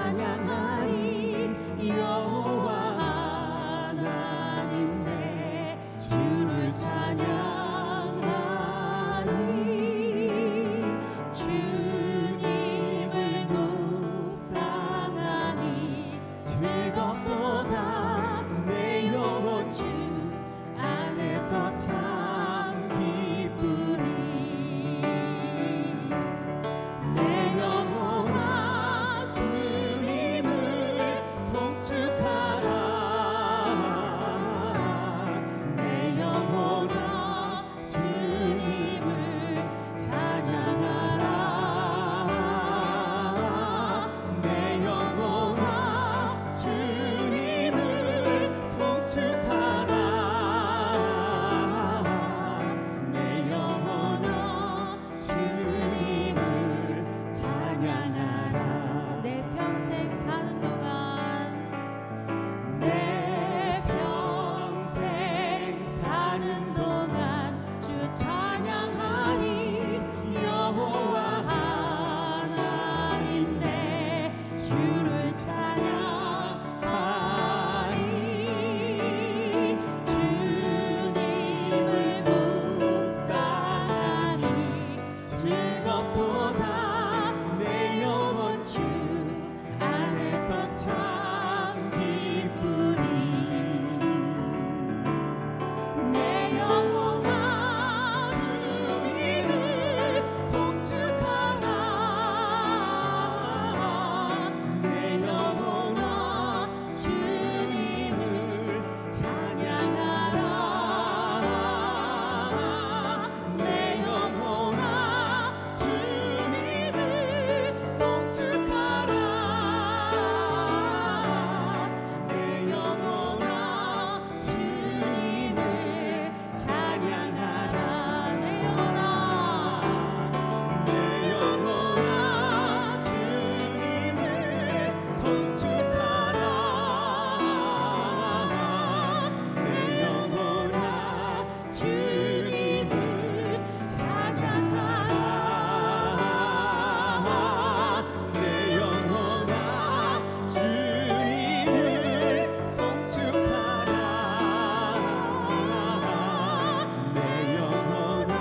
찬양하리 여호와 하나님 내 주를 찬양하리 주님을 묵상하니 즐겁도다 내 영혼 주 안에서 참 기쁘리 내 영혼아 주님을 송축하라 내 영혼아 주님을 찬양하라 내 영혼아 주님을 송축하라 내 영혼아 주님을 찬양하라 내 평생 사는 동안 내 평생 사는 동안 주 찬양하리 여호와 하나님 내 주를 찬양하리 주님을 묵상하니 즐겁도다 내 영혼 주 안에서 참 기쁘리 내 영혼아 주님을 송축하라 내 영혼아 주님을 찬양하라 내 영혼아 주님을 송축하라 내 영혼아 주님을 찬양하라 내 영혼아 주님을 송축하라 내 영혼아 주님을 찬양하라 내 영혼아 주님을 송축하라 내 영혼아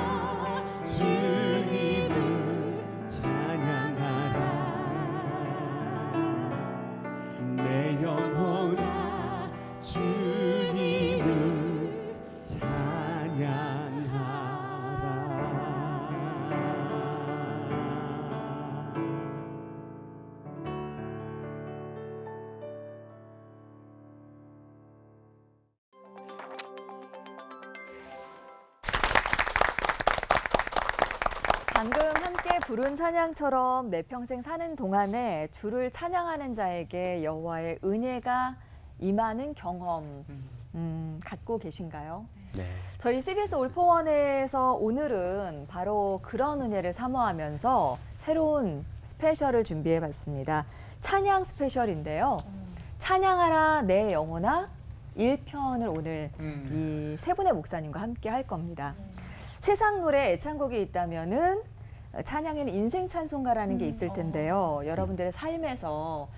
주님을 찬양하라 내 영혼아 주님을 방금 함께 부른 찬양처럼 내 평생 사는 동안에 주를 찬양하는 자에게 여호와의 은혜가 임하는 경험 갖고 계신가요? 네. 저희 CBS 올포원에서 오늘은 바로 그런 은혜를 사모하면서 새로운 스페셜을 준비해봤습니다. 찬양 스페셜인데요. 찬양하라 내 영혼아 1편을 오늘 이 세 분의 목사님과 함께 할 겁니다. 세상 노래 애창곡이 있다면은 찬양에는 인생 찬송가라는 게 있을 텐데요. 여러분들의 삶에서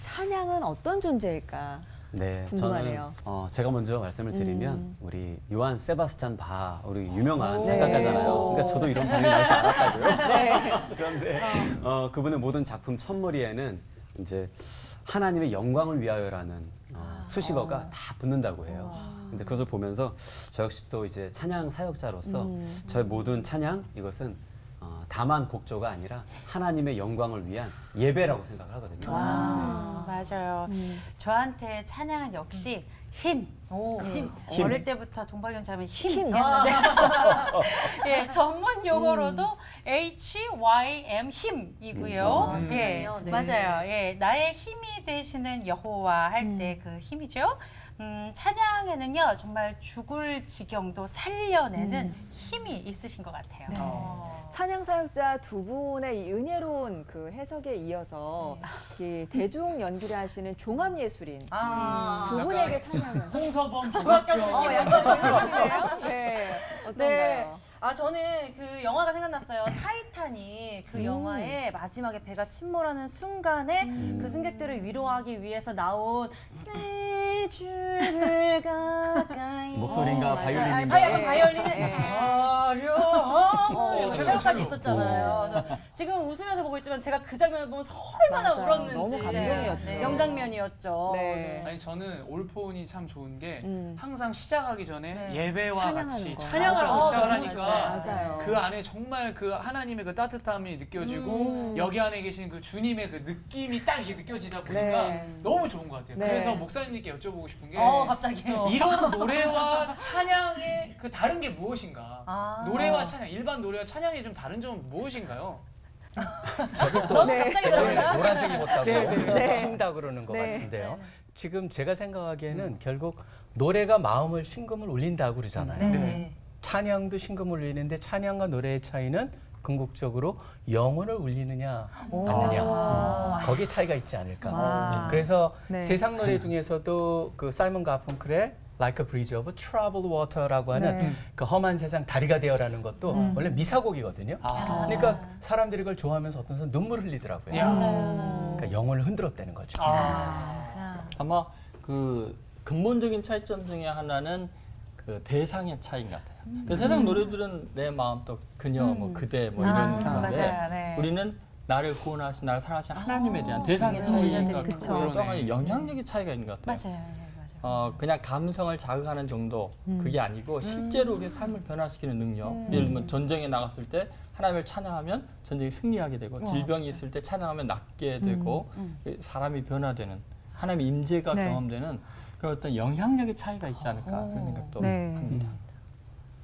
찬양은 어떤 존재일까? 네, 궁금하네요. 저는 제가 먼저 말씀을 드리면 우리 요한 세바스찬 바 우리 유명한 작곡가잖아요. 그러니까 저도 이런 반응이 나올 줄 알았다고요. 네. 그런데 그분의 모든 작품 첫머리에는 이제 하나님의 영광을 위하여라는 수식어가 다 붙는다고 해요. 근데 그것을 보면서 저 역시 또 이제 찬양 사역자로서 저의 모든 찬양 이것은 다만 곡조가 아니라 하나님의 영광을 위한 예배라고 생각을 하거든요. 맞아요. 저한테 찬양은 역시 힘. 힘. 어릴 때부터 동박이형 자면 힘이었는데 예, 전문 용어로도 HYM 힘이고요. 예, 네. 맞아요. 예, 나의 힘이 되시는 여호와 할 때 그 힘이죠. 찬양에는요 정말 죽을 지경도 살려내는 힘이 있으신 것 같아요. 네. 찬양 사역자 두 분의 이 은혜로운 그 해석에 이어서 이 대중 연기를 하시는 종합 예술인 두 분에게 찬양 찬양은? 홍서범 중학교 조학교. 약간 그런 느낌이에요? 네. 어떤가요? 네. 아 저는 그 영화가 생각났어요. 타이타닉 그 영화의 마지막에 배가 침몰하는 순간에 그 승객들을 위로하기 위해서 나온 내 주를 가까이 목소리인가 맞아요. 바이올린인가? 약간 바이올린의 네. 화려한 체로까지 첼로. 있었잖아요. 그래서 지금 웃으면서 보고 있지만 제가 그 장면을 보면서 얼마나 맞아요. 울었는지 너무 감동이었죠. 네. 명장면이었죠. 네. 아니 저는 올포온이 참 좋은 게 음. 항상 시작하기 전에 네. 예배와 찬양하는 같이 거. 찬양하라고 맞아. 시작을 너무 하니까 맞아요. 그 안에 정말 그 하나님의 그 따뜻함이 느껴지고 여기 안에 계신 그 주님의 그 느낌이 딱 이게 느껴지다 보니까 네. 너무 좋은 것 같아요. 네. 그래서 목사님께 여쭤보고 싶은 게 갑자기. 이런 노래와 찬양의 그 다른 게 무엇인가? 아. 노래와 찬양, 일반 노래와 찬양의 좀 다른 점은 무엇인가요? 네. 갑자기 들어보니까. 노란색 입었다고 네. 튄다 그러는 것 네. 같은데요. 지금 제가 생각하기에는 결국 노래가 마음을 심금을 울린다고 그러잖아요. 네. 찬양도 심금을 울리는데 찬양과 노래의 차이는 궁극적으로 영혼을 울리느냐 아니냐 거기에 차이가 있지 않을까. 아. 그래서 네. 세상 노래 중에서도 그 사이먼 가펑클의 Like a Bridge over Troubled Water라고 하는 네. 그 험한 세상 다리가 되어라는 것도 원래 미사곡이거든요. 아. 그러니까 사람들이 그걸 좋아하면서 어떤 사람 눈물 흘리더라고요. 야. 그러니까 영혼을 흔들었다는 거죠. 아마 그 근본적인 차이점 중에 하나는 그 대상의 차이인 것 같아요. 그 세상 노래들은 내 마음 또 그녀, 뭐 그대 뭐 이런 건데 맞아요. 네. 우리는 나를 구원하신, 나를 사랑하신 하나님에 대한 대상의 차이인 것 같고 그쵸. 또 하나 영향력의 차이가 있는 것 같아요. 맞아요. 네, 맞아요. 그냥 감성을 자극하는 정도 그게 아니고 실제로 우리의 삶을 변화시키는 능력. 예를 들면 전쟁에 나갔을 때 하나님을 찬양하면 전쟁이 승리하게 되고 질병이 있을 때 찬양하면 낫게 되고 사람이 변화되는 하나님의 임재가 네. 경험되는 그런 어떤 영향력의 차이가 있지 않을까 그런 생각도 네. 합니다.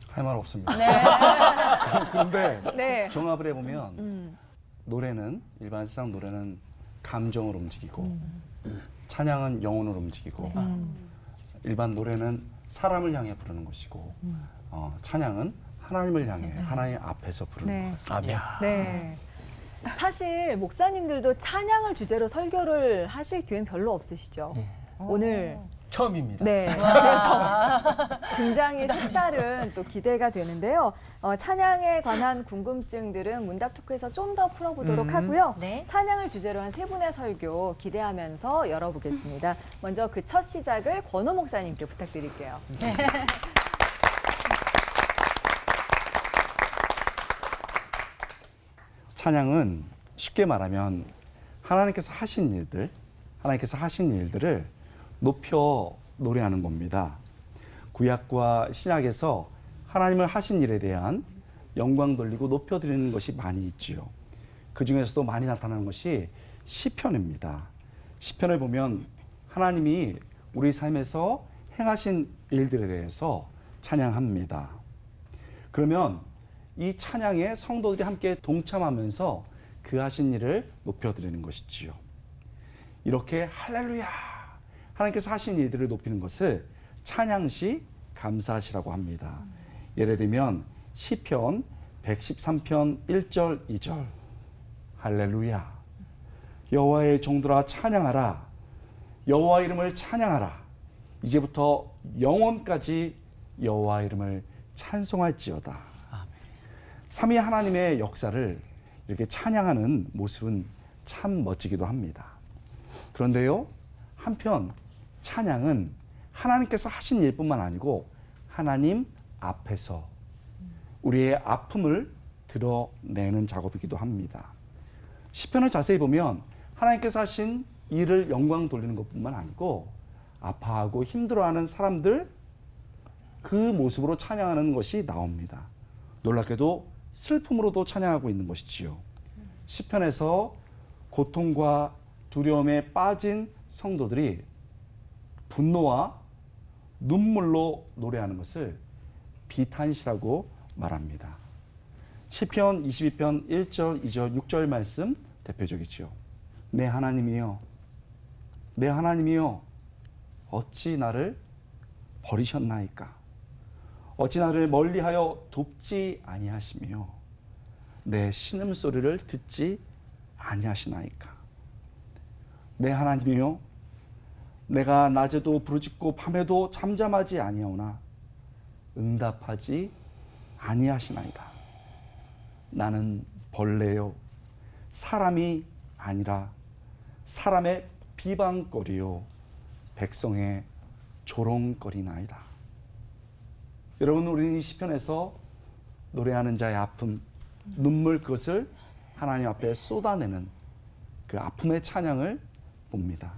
할 말 없습니다. 네. 그런데 네. 종합을 해보면 노래는 일반 세상 노래는 감정을 움직이고 찬양은 영혼을 움직이고 일반 노래는 사람을 향해 부르는 것이고 찬양은 하나님을 향해 하나님 앞에서 부르는 네. 것 같습니다. 네. 사실 목사님들도 찬양을 주제로 설교를 하실 기회는 별로 없으시죠? 오늘 처음입니다. 네. 그래서 굉장히 색다른 또 기대가 되는데요. 찬양에 관한 궁금증들은 문답 토크에서 좀 더 풀어보도록 하고요. 네. 찬양을 주제로 한 세 분의 설교 기대하면서 열어보겠습니다. 먼저 그 첫 시작을 권호 목사님께 부탁드릴게요. 찬양은 쉽게 말하면 하나님께서 하신 일들을 높여 노래하는 겁니다. 구약과 신약에서 하나님을 하신 일에 대한 영광 돌리고 높여 드리는 것이 많이 있지요. 그 중에서도 많이 나타나는 것이 시편입니다. 시편을 보면 하나님이 우리 삶에서 행하신 일들에 대해서 찬양합니다. 그러면 이 찬양에 성도들이 함께 동참하면서 그 하신 일을 높여드리는 것이지요. 이렇게 할렐루야! 하나님께서 하신 일들을 높이는 것을 찬양시 감사시라고 합니다. 예를 들면 시편 113편 1절 2절 할렐루야! 여호와의 종들아 찬양하라! 여호와 이름을 찬양하라! 이제부터 영원까지 여호와 이름을 찬송할지어다. 삼위 하나님의 역사를 이렇게 찬양하는 모습은 참 멋지기도 합니다. 그런데요, 한편 찬양은 하나님께서 하신 일뿐만 아니고 하나님 앞에서 우리의 아픔을 드러내는 작업이기도 합니다. 시편을 자세히 보면 하나님께서 하신 일을 영광 돌리는 것뿐만 아니고 아파하고 힘들어하는 사람들 그 모습으로 찬양하는 것이 나옵니다. 놀랍게도 슬픔으로도 찬양하고 있는 것이지요. 시편에서 고통과 두려움에 빠진 성도들이 분노와 눈물로 노래하는 것을 비탄시라고 말합니다. 시편 22편 1절, 2절, 6절 말씀 대표적이지요. 내 하나님이여, 내 하나님이여, 어찌 나를 버리셨나이까? 어찌 나를 멀리하여 돕지 아니하시며 내 신음소리를 듣지 아니하시나이까? 내 하나님이여, 내가 낮에도 부르짖고 밤에도 잠잠하지 아니하오나 응답하지 아니하시나이다. 나는 벌레요 사람이 아니라 사람의 비방거리요 백성의 조롱거리나이다. 여러분, 우리는 이 시편에서 노래하는 자의 아픔, 눈물, 그것을 하나님 앞에 쏟아내는 그 아픔의 찬양을 봅니다.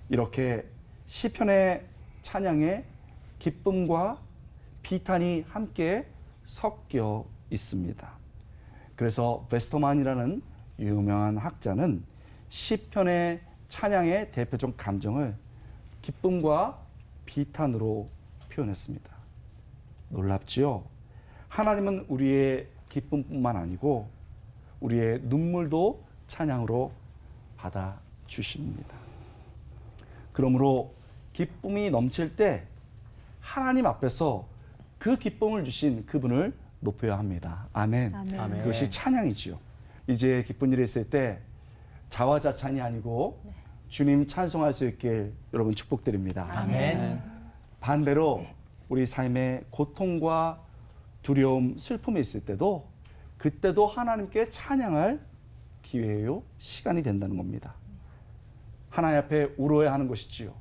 이렇게 시편의 찬양에 기쁨과 비탄이 함께 섞여 있습니다. 그래서 웨스터만이라는 유명한 학자는 시편의 찬양의 대표적 감정을 기쁨과 비탄으로 표현했습니다. 놀랍지요? 하나님은 우리의 기쁨뿐만 아니고 우리의 눈물도 찬양으로 받아주십니다. 그러므로 기쁨이 넘칠 때 하나님 앞에서 그 기쁨을 주신 그분을 높여야 합니다. 아멘. 아멘. 그것이 찬양이지요. 이제 기쁜 일이 있을 때 자화자찬이 아니고 주님 찬송할 수 있길 여러분 축복드립니다. 아멘. 반대로 우리 삶에 고통과 두려움, 슬픔이 있을 때도 그때도 하나님께 찬양할 기회요, 시간이 된다는 겁니다. 하나님 앞에 울어야 하는 것이지요.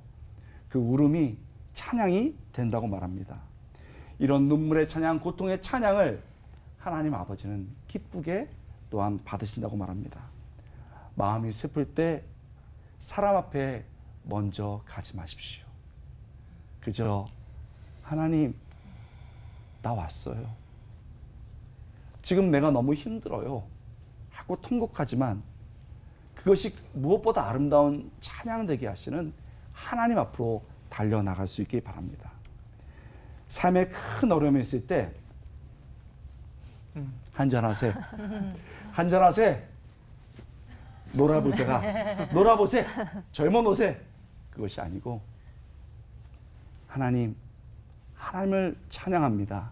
그 울음이 찬양이 된다고 말합니다. 이런 눈물의 찬양, 고통의 찬양을 하나님 아버지는 기쁘게 또한 받으신다고 말합니다. 마음이 슬플 때 사람 앞에 먼저 가지 마십시오. 그저 하나님, 나 왔어요. 지금 내가 너무 힘들어요 하고 통곡하지만 그것이 무엇보다 아름다운 찬양되게 하시는 하나님 앞으로 달려나갈 수 있기 바랍니다. 삶에 큰 어려움이 있을 때 한잔하세. 한잔하세. 놀아보세가. 놀아보세. 젊어노세. 그것이 아니고 하나님을 찬양합니다.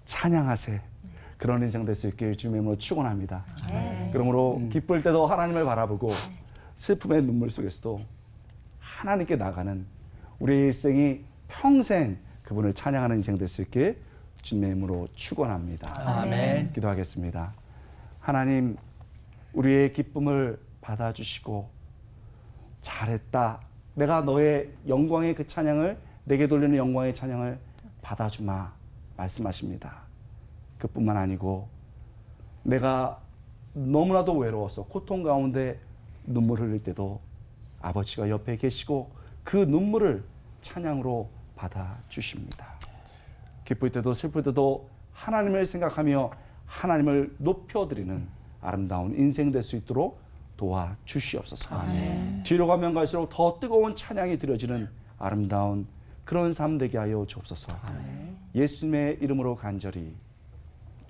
찬양하세. 그런 인생 될 수 있게 주님의 이름으로 축원합니다. 그러므로 기쁠 때도 하나님을 바라보고 슬픔의 눈물 속에서도 하나님께 나가는 우리의 일생이 평생 그분을 찬양하는 인생 될 수 있게 주님의 이름으로 축원합니다. 아멘. 기도하겠습니다. 하나님, 우리의 기쁨을 받아주시고 잘했다. 내가 너의 영광의 그 찬양을, 내게 돌리는 영광의 찬양을 받아주마 말씀하십니다. 그뿐만 아니고 내가 너무나도 외로워서 고통 가운데 눈물 흘릴 때도 아버지가 옆에 계시고 그 눈물을 찬양으로 받아주십니다. 기쁠 때도 슬플 때도 하나님을 생각하며 하나님을 높여드리는 아름다운 인생 될 수 있도록 도와주시옵소서. 아멘. 뒤로 가면 갈수록 더 뜨거운 찬양이 드려지는 아름다운 그런 삶 되게 하여 주옵소서. 아멘. 예수님의 이름으로 간절히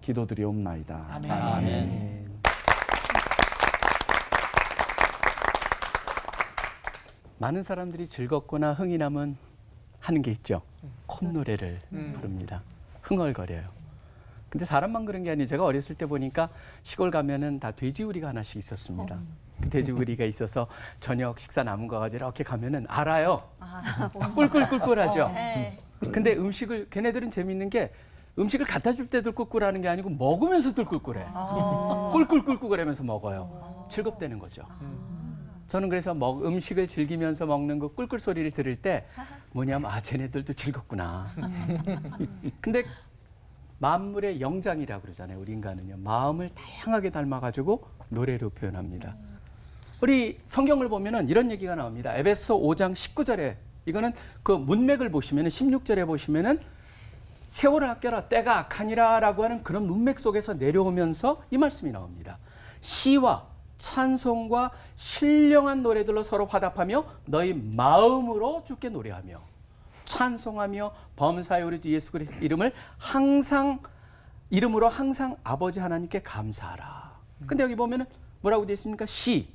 기도드리옵나이다. 아멘. 아멘. 많은 사람들이 즐겁거나 흥이 나면 하는 게 있죠. 콧노래를 부릅니다. 흥얼거려요. 근데 사람만 그런 게 아니에요. 제가 어렸을 때 보니까 시골 가면은 다 돼지우리가 하나씩 있었습니다. 그 돼지우리가 있어서 저녁 식사 남은 거 가지고 이렇게 가면은 알아요. 꿀꿀꿀꿀하죠. 근데 음식을, 걔네들은 재밌는 게 음식을 갖다 줄 때도 꿀꿀하는 게 아니고 먹으면서도 꿀꿀해. 꿀꿀꿀꿀하면서 먹어요. 즐겁다는 거죠. 저는 그래서 음식을 즐기면서 먹는 그 꿀꿀 소리를 들을 때 뭐냐면 쟤네들도 즐겁구나. 근데 만물의 영장이라고 그러잖아요. 우리 인간은요. 마음을 다양하게 닮아가지고 노래로 표현합니다. 우리 성경을 보면은 이런 얘기가 나옵니다. 에베소 5장 19절에 이거는 그 문맥을 보시면은 16절에 보시면은 세월을 아껴라 때가 악하니라라고 하는 그런 문맥 속에서 내려오면서 이 말씀이 나옵니다. 시와 찬송과 신령한 노래들로 서로 화답하며 너희 마음으로 주께 노래하며 찬송하며 범사에 우리 주 예수 그리스도 이름으로 항상 아버지 하나님께 감사하라. 근데 여기 보면은 뭐라고 되어 있습니까? 시,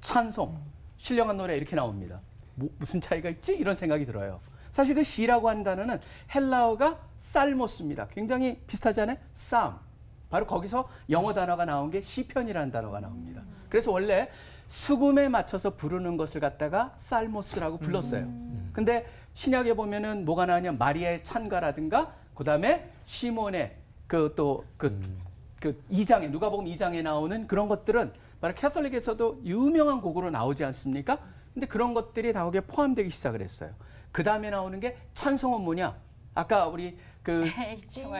찬송, 신령한 노래 이렇게 나옵니다. 무슨 차이가 있지? 이런 생각이 들어요. 사실 그 시라고 하는 단어는 헬라어가 살모스입니다. 굉장히 비슷하잖아요. 쌈. 바로 거기서 영어 단어가 나온 게 시편이라는 단어가 나옵니다. 그래서 원래 수금에 맞춰서 부르는 것을 갖다가 살모스라고 불렀어요. 근데 신약에 보면은 뭐가 나오냐 마리아의 찬가라든가 그다음에 시몬의 그 2장에 누가복음 2장에 나오는 그런 것들은 바로 캐톨릭에서도 유명한 곡으로 나오지 않습니까? 근데 그런 것들이 다 거기에 포함되기 시작을 했어요. 그다음에 나오는 게 찬송은 뭐냐? 아까 우리 그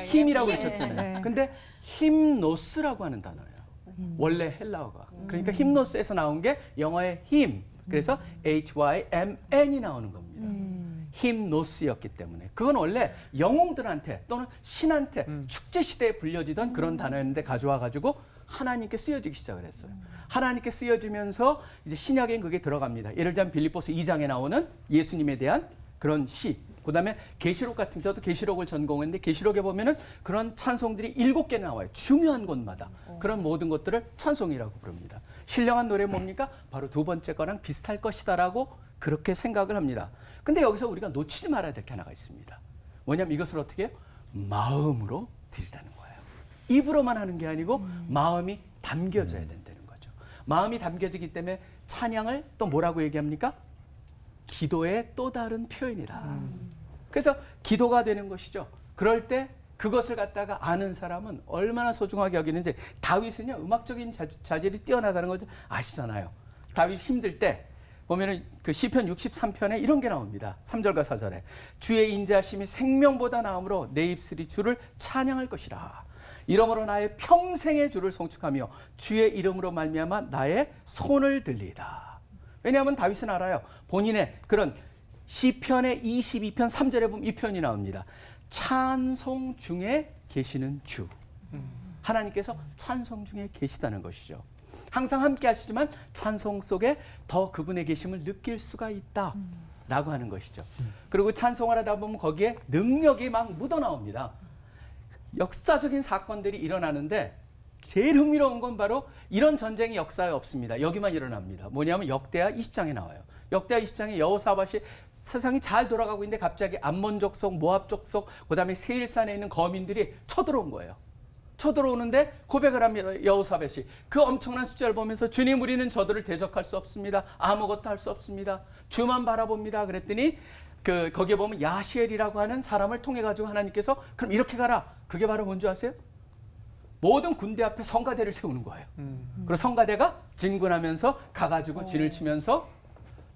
힘이라고 그러셨잖아요. 네. 근데 힘노스라고 하는 단어예요. 원래 헬라어가. 그러니까 힘노스에서 나온 게 영어의 힘. 그래서 HYMN이 나오는 겁니다. 힘노스였기 때문에. 그건 원래 영웅들한테 또는 신한테 축제 시대에 불려지던 그런 단어였는데 가져와 가지고 하나님께 쓰여지기 시작을 했어요. 하나님께 쓰여지면서 이제 신약엔 그게 들어갑니다. 예를 들면 빌립보서 2장에 나오는 예수님에 대한 그런 시. 그다음에 계시록 같은 저도 계시록을 전공했는데 계시록에 보면은 그런 찬송들이 7개 나와요. 중요한 곳마다. 그런 모든 것들을 찬송이라고 부릅니다. 신령한 노래 뭡니까? 바로 두 번째 거랑 비슷할 것이다라고 그렇게 생각을 합니다. 근데 여기서 우리가 놓치지 말아야 될 게 하나가 있습니다. 뭐냐면 이것을 어떻게 해요? 마음으로 드리라는 거예요. 입으로만 하는 게 아니고 마음이 담겨져야 된다는 거죠. 마음이 담겨지기 때문에 찬양을 또 뭐라고 얘기합니까? 기도의 또 다른 표현이다. 그래서 기도가 되는 것이죠. 그럴 때 그것을 갖다가 아는 사람은 얼마나 소중하게 여기는지. 다윗은요 음악적인 자질이 뛰어나다는 걸 아시잖아요. 다윗 힘들 때 보면은 그 시편 63편에 이런 게 나옵니다. 3절과 4절에 주의 인자심이 생명보다 나음으로 내 입술이 주를 찬양할 것이라. 이러므로 나의 평생의 주를 송축하며 주의 이름으로 말미암아 나의 손을 들리이다. 왜냐하면 다윗은 알아요. 본인의 그런 시편의 22편 3절에 보면 이 표현이 나옵니다. 찬송 중에 계시는 주. 하나님께서 찬송 중에 계시다는 것이죠. 항상 함께 하시지만 찬송 속에 더 그분의 계심을 느낄 수가 있다라고 하는 것이죠. 그리고 찬송을 하다 보면 거기에 능력이 막 묻어나옵니다. 역사적인 사건들이 일어나는데 제일 흥미로운 건 바로 이런 전쟁이 역사에 없습니다. 여기만 일어납니다. 뭐냐면 역대하 20장에 나와요. 역대하 20장에 여호사밧이 세상이 잘 돌아가고 있는데 갑자기 암몬 족속, 모압 족속, 그다음에 세일산에 있는 거민들이 쳐들어온 거예요. 쳐들어오는데 고백을 합니다. 여호사밧이 그 엄청난 숫자를 보면서 주님 우리는 저들을 대적할 수 없습니다. 아무것도 할 수 없습니다. 주만 바라봅니다. 그랬더니 거기에 보면 야시엘이라고 하는 사람을 통해 가지고 하나님께서 그럼 이렇게 가라. 그게 바로 뭔지 아세요? 모든 군대 앞에 성가대를 세우는 거예요. 그리고 성가대가 진군하면서 가가지고 진을 치면서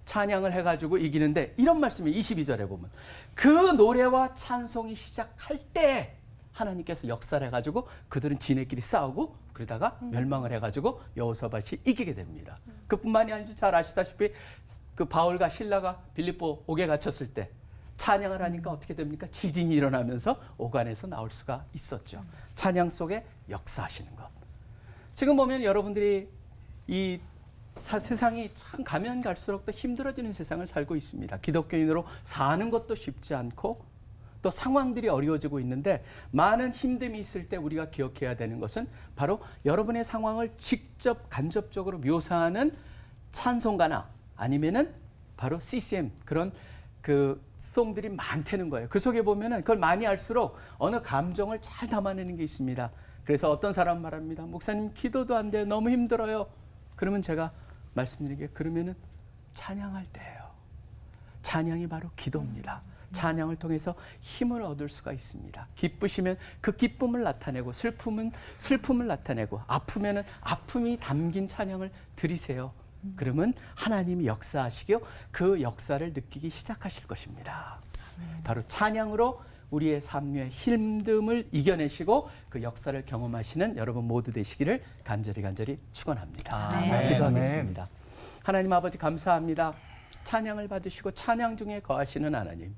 찬양을 해가지고 이기는데 이런 말씀이 22절에 보면 그 노래와 찬송이 시작할 때 하나님께서 역사를 해가지고 그들은 지네끼리 싸우고 그러다가 멸망을 해가지고 여호사밧이 이기게 됩니다. 그뿐만이 아니죠. 잘 아시다시피 그 바울과 실라가 빌립보 옥에 갇혔을 때 찬양을 하니까 어떻게 됩니까? 지진이 일어나면서 오간에서 나올 수가 있었죠. 찬양 속에 역사하시는 것. 지금 보면 여러분들이 이 세상이 참 가면 갈수록 더 힘들어지는 세상을 살고 있습니다. 기독교인으로 사는 것도 쉽지 않고 또 상황들이 어려워지고 있는데 많은 힘듦이 있을 때 우리가 기억해야 되는 것은 바로 여러분의 상황을 직접 간접적으로 묘사하는 찬송가나 아니면은 바로 CCM 그런 그 송들이 많다는 거예요. 그 속에 보면은 그걸 많이 알수록 어느 감정을 잘 담아내는 게 있습니다. 그래서 어떤 사람 말합니다. 목사님 기도도 안 돼요. 너무 힘들어요. 그러면 제가 말씀드리게 그러면은 찬양할 때예요. 찬양이 바로 기도입니다. 찬양을 통해서 힘을 얻을 수가 있습니다. 기쁘시면 그 기쁨을 나타내고 슬픔은 슬픔을 나타내고 아프면은 아픔이 담긴 찬양을 드리세요. 그러면 하나님이 역사하시고 그 역사를 느끼기 시작하실 것입니다. 바로 찬양으로 우리의 삶의 힘듦을 이겨내시고 그 역사를 경험하시는 여러분 모두 되시기를 간절히 축원합니다. 기도하겠습니다. 하나님 아버지 감사합니다. 찬양을 받으시고 찬양 중에 거하시는 하나님.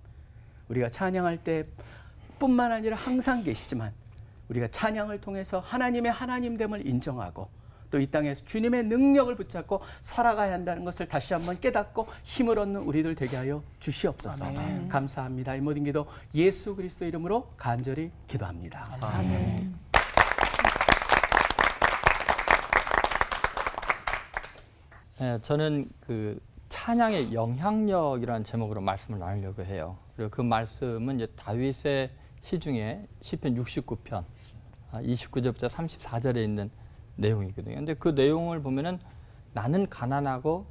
우리가 찬양할 때 뿐만 아니라 항상 계시지만 우리가 찬양을 통해서 하나님의 하나님됨을 인정하고 또 이 땅에서 주님의 능력을 붙잡고 살아가야 한다는 것을 다시 한번 깨닫고 힘을 얻는 우리들 되게 하여 주시옵소서. 아멘. 감사합니다. 이 모든 기도 예수 그리스도 이름으로 간절히 기도합니다. 아멘. 네, 저는 그 찬양의 영향력이라는 제목으로 말씀을 나누려고 해요. 그리고 그 말씀은 이제 다윗의 시 중에 시편 69편 29절부터 34절에 있는 내용이거든요. 근데 그 내용을 보면은 나는 가난하고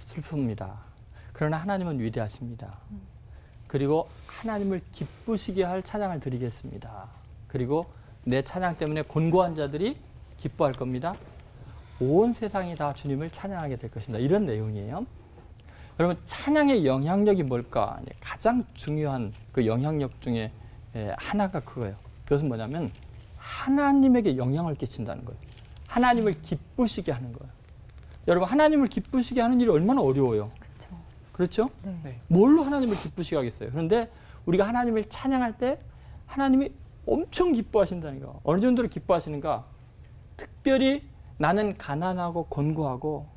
슬픕니다. 그러나 하나님은 위대하십니다. 그리고 하나님을 기쁘시게 할 찬양을 드리겠습니다. 그리고 내 찬양 때문에 곤고한 자들이 기뻐할 겁니다. 온 세상이 다 주님을 찬양하게 될 것입니다. 이런 내용이에요. 여러분, 찬양의 영향력이 뭘까? 가장 중요한 그 영향력 중에 하나가 그거예요. 그것은 뭐냐면 하나님에게 영향을 끼친다는 거예요. 하나님을 기쁘시게 하는 거예요. 여러분, 하나님을 기쁘시게 하는 일이 얼마나 어려워요. 그렇죠? 네. 뭘로 하나님을 기쁘시게 하겠어요? 그런데 우리가 하나님을 찬양할 때 하나님이 엄청 기뻐하신다는 거. 어느 정도로 기뻐하시는가? 특별히 나는 가난하고 곤고하고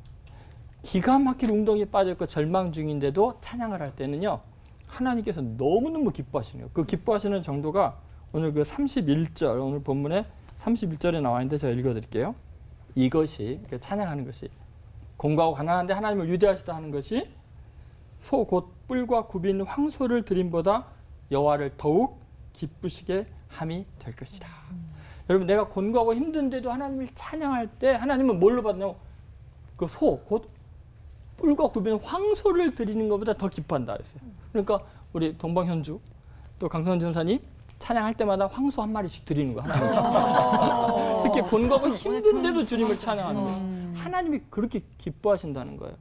기가 막힐 웅덩이에 빠져있고 절망 중인데도 찬양을 할 때는요, 하나님께서 너무너무 기뻐하시는 거예요. 그 기뻐하시는 정도가 오늘 그 31절, 오늘 본문에 31절에 나와 있는데 제가 읽어드릴게요. 이것이, 찬양하는 것이, 곤고하고 가난한데 하나님을 위대하시다 하는 것이 소 곧 뿔과 굽인 황소를 드림보다 여호와를 더욱 기쁘시게 함이 될 것이다. 여러분, 내가 곤고하고 힘든데도 하나님을 찬양할 때 하나님은 뭘로 받냐고? 그 소 곧 뿔과 굽인 황소를 드리는 것보다 더 기뻐한다 그랬어요. 그러니까 우리 동방현주 또 강성원 전사님 찬양할 때마다 황소 한 마리씩 드리는 거야. 하나님께. 특히 곤고하고 힘든데도 주님을 찬양하는 거예요. 하나님이 그렇게 기뻐하신다는 거예요.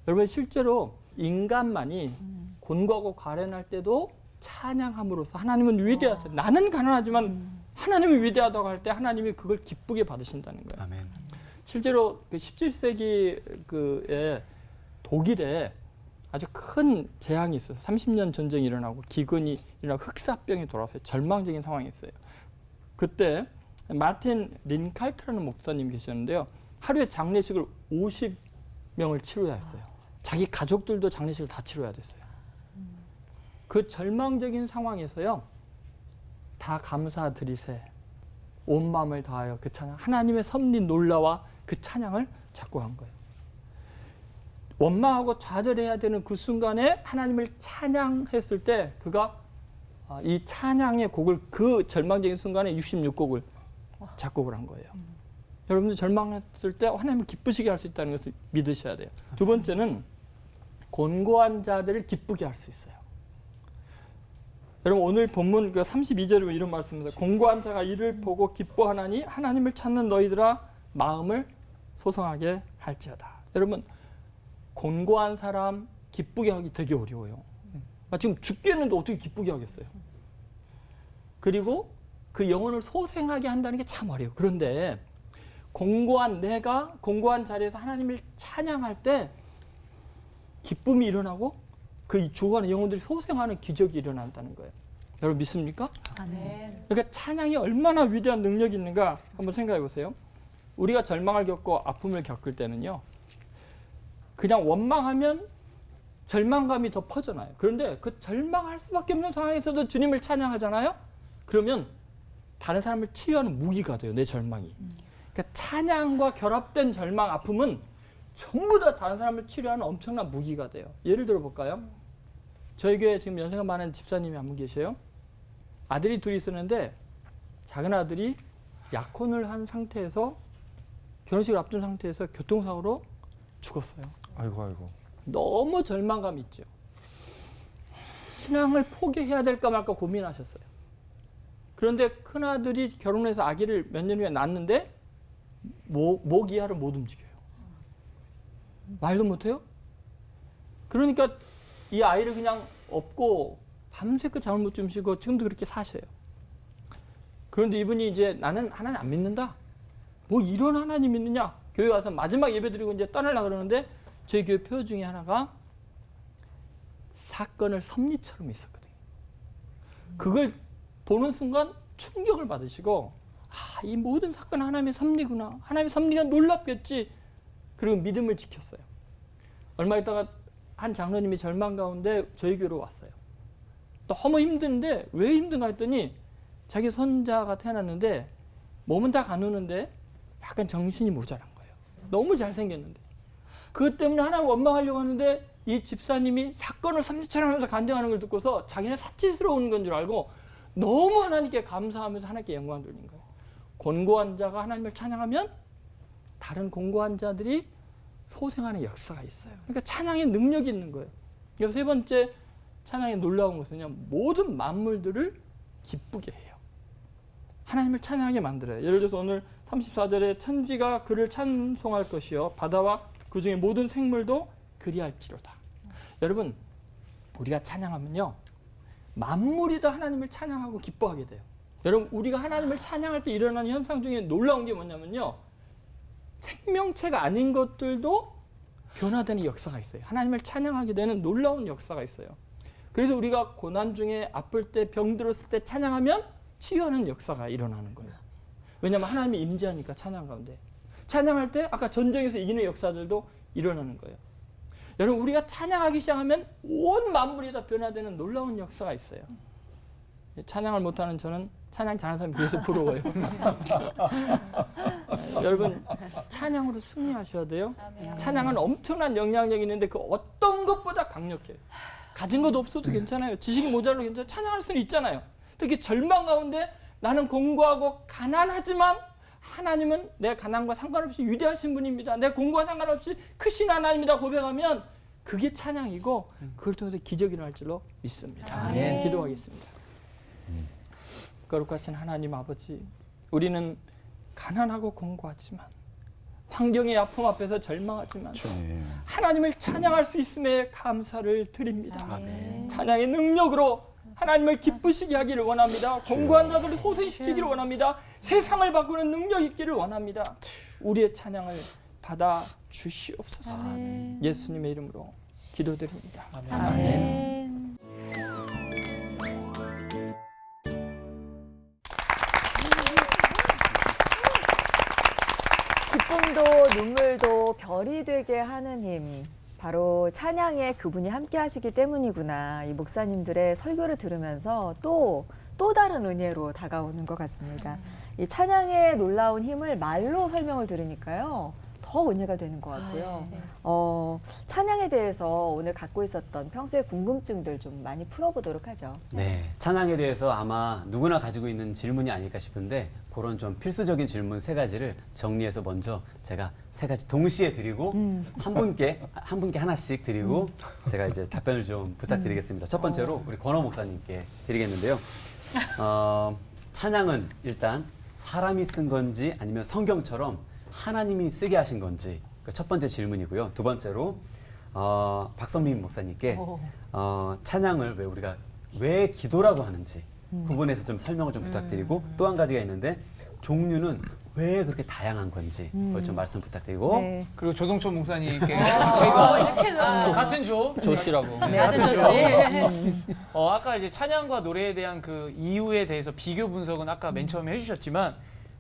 여러분, 실제로 인간만이 곤고하고 가련할 때도 찬양함으로써 하나님은 위대하세요. 나는 가난하지만 하나님이 위대하다고 할 때 하나님이 그걸 기쁘게 받으신다는 거예요. 아멘. 실제로 그 17세기 그에 독일에 아주 큰 재앙이 있어요. 30년 전쟁이 일어나고 기근이 일어나고 흑사병이 돌아서요. 절망적인 상황이 있어요. 그때 마틴 린칼트라는 목사님이 계셨는데요. 하루에 장례식을 50명을 치러야 했어요. 자기 가족들도 장례식을 다 치러야 됐어요. 그 절망적인 상황에서요, 다 감사드리세, 온 마음을 다하여 그 찬양, 하나님의 섭리 놀라와 그 찬양을 작곡한 거예요. 원망하고 좌절해야 되는 그 순간에 하나님을 찬양했을 때 그가 이 찬양의 곡을 그 절망적인 순간에 66곡을 작곡을 한 거예요. 여러분들 절망했을 때 하나님을 기쁘시게 할 수 있다는 것을 믿으셔야 돼요. 두 번째는 곤고한 자들을 기쁘게 할 수 있어요. 여러분, 오늘 본문 그 32절에 이런 말씀입니다. 곤고한 자가 이를 보고 기뻐하나니 하나님을 찾는 너희들아 마음을 소성하게 할지어다. 여러분, 곤고한 사람 기쁘게 하기 되게 어려워요. 지금 죽겠는데 어떻게 기쁘게 하겠어요? 그리고 그 영혼을 소생하게 한다는 게 참 어려워요. 그런데 내가 곤고한 자리에서 하나님을 찬양할 때 기쁨이 일어나고 그 죽어가는 영혼들이 소생하는 기적이 일어난다는 거예요. 여러분 믿습니까? 아멘. 그러니까 찬양이 얼마나 위대한 능력이 있는가 한번 생각해 보세요. 우리가 절망을 겪고 아픔을 겪을 때는요, 그냥 원망하면 절망감이 더 퍼져나요. 그런데 그 절망할 수밖에 없는 상황에서도 주님을 찬양하잖아요. 그러면 다른 사람을 치유하는 무기가 돼요, 내 절망이. 그러니까 찬양과 결합된 절망, 아픔은 전부 다 다른 사람을 치료하는 엄청난 무기가 돼요. 예를 들어 볼까요? 저희 교회에 지금 연세가 많은 집사님이 한 분 계셔요. 아들이 둘이 있었는데 작은 아들이 약혼을 한 상태에서 결혼식을 앞둔 상태에서 교통사고로 죽었어요. 아이고. 너무 절망감이 있죠. 신앙을 포기해야 될까 말까 고민하셨어요. 그런데 큰아들이 결혼해서 아기를 몇 년 후에 낳았는데 목 이하를 못 움직여요. 말도 못해요? 그러니까 이 아이를 그냥 업고 밤새껏 잠을 못 주무시고 지금도 그렇게 사셔요. 그런데 이분이 이제 나는 하나님 안 믿는다. 뭐 이런 하나님 믿느냐? 교회 와서 마지막 예배 드리고 이제 떠나려고 그러는데 저희 교회 표 중에 하나가 사건을 섭리처럼 있었거든요. 그걸 보는 순간 충격을 받으시고, 아, 이 모든 사건은 하나님의 섭리구나. 하나님의 섭리가 놀랍겠지. 그리고 믿음을 지켰어요. 얼마 있다가 한 장로님이 절망 가운데 저희 교회로 왔어요. 너무 힘든데 왜 힘든가 했더니 자기 손자가 태어났는데 몸은 다 가누는데 약간 정신이 모자란 거예요. 너무 잘생겼는데. 그것 때문에 하나님 원망하려고 하는데 이 집사님이 사건을 섭리처럼 하면서 간증하는 걸 듣고서 자기는 사치스러운 건 줄 알고 너무 하나님께 감사하면서 하나님께 영광을 돌린 거예요. 곤고한 자가 하나님을 찬양하면 다른 곤고한 자들이 소생하는 역사가 있어요. 그러니까 찬양의 능력이 있는 거예요. 그래서 세 번째 찬양의 놀라운 것은요, 모든 만물들을 기쁘게 해요. 하나님을 찬양하게 만들어요. 예를 들어서 오늘 34절에 천지가 그를 찬송할 것이요 바다와 그 중에 모든 생물도 그리할지로다. 여러분, 우리가 찬양하면요, 만물이 다 하나님을 찬양하고 기뻐하게 돼요. 여러분, 우리가 하나님을 찬양할 때 일어나는 현상 중에 놀라운 게 뭐냐면요, 생명체가 아닌 것들도 변화되는 역사가 있어요. 하나님을 찬양하게 되는 놀라운 역사가 있어요. 그래서 우리가 고난 중에 아플 때, 병들었을 때 찬양하면 치유하는 역사가 일어나는 거예요. 왜냐하면 하나님이 임재하니까 찬양 가운데. 찬양할 때 아까 전쟁에서 이기는 역사들도 일어나는 거예요. 여러분, 우리가 찬양하기 시작하면 온 만물이 다 변화되는 놀라운 역사가 있어요. 찬양을 못하는 저는 찬양 잘하는 사람이 그래서 부러워요. 여러분, 찬양으로 승리하셔야 돼요. 찬양은 엄청난 영향력이 있는데 그 어떤 것보다 강력해요. 가진 것 없어도 괜찮아요. 지식이 모자라도 괜찮아요. 찬양할 수는 있잖아요. 특히 절망 가운데 나는 공고하고 가난하지만 하나님은 내 가난과 상관없이 위대하신 분입니다. 내 공고와 상관없이 크신 하나님이다 고백하면 그게 찬양이고 그걸 통해서 기적이 일어날 줄로 믿습니다. 기도하겠습니다. 거룩하신 하나님 아버지, 우리는 가난하고 공고하지만 환경의 아픔 앞에서 절망하지만 하나님을 찬양할 수 있음에 감사를 드립니다. 찬양의 능력으로 하나님을 기쁘시게 하기를 원합니다. 공고한 자들을 소생시키기를 원합니다. 세상을 바꾸는 능력 있기를 원합니다. 우리의 찬양을 받아 주시옵소서. 예수님의 이름으로 기도드립니다. 아멘. 기쁨도 눈물도 별이 되게 하는 힘. 바로 찬양에 그분이 함께 하시기 때문이구나. 이 목사님들의 설교를 들으면서 또 다른 은혜로 다가오는 것 같습니다. 이 찬양의 놀라운 힘을 말로 설명을 들으니까요, 더 은혜가 되는 것 같고요. 찬양에 대해서 오늘 갖고 있었던 평소의 궁금증들 좀 많이 풀어보도록 하죠. 네, 찬양에 대해서 아마 누구나 가지고 있는 질문이 아닐까 싶은데 그런 좀 필수적인 질문 3가지를 정리해서 먼저 제가 3가지 동시에 드리고 한 분께 하나씩 드리고 제가 이제 답변을 좀 부탁드리겠습니다. 첫 번째로 우리 권호 목사님께 드리겠는데요. 찬양은 일단 사람이 쓴 건지 아니면 성경처럼 하나님이 쓰게 하신 건지 그 첫 번째 질문이고요. 두 번째로 박선민 목사님께 찬양을 우리가 왜 기도라고 하는지 그 부분에서 좀 설명을 좀 부탁드리고 또 한 가지가 있는데 종류는 왜 그렇게 다양한 건지 그걸 좀 말씀 부탁드리고 네. 그리고 조동철 목사님께 제가 같은 조씨라고. 같은 조. 아까 이제 찬양과 노래에 대한 그 이유에 대해서 비교 분석은 아까 맨 처음에 해주셨지만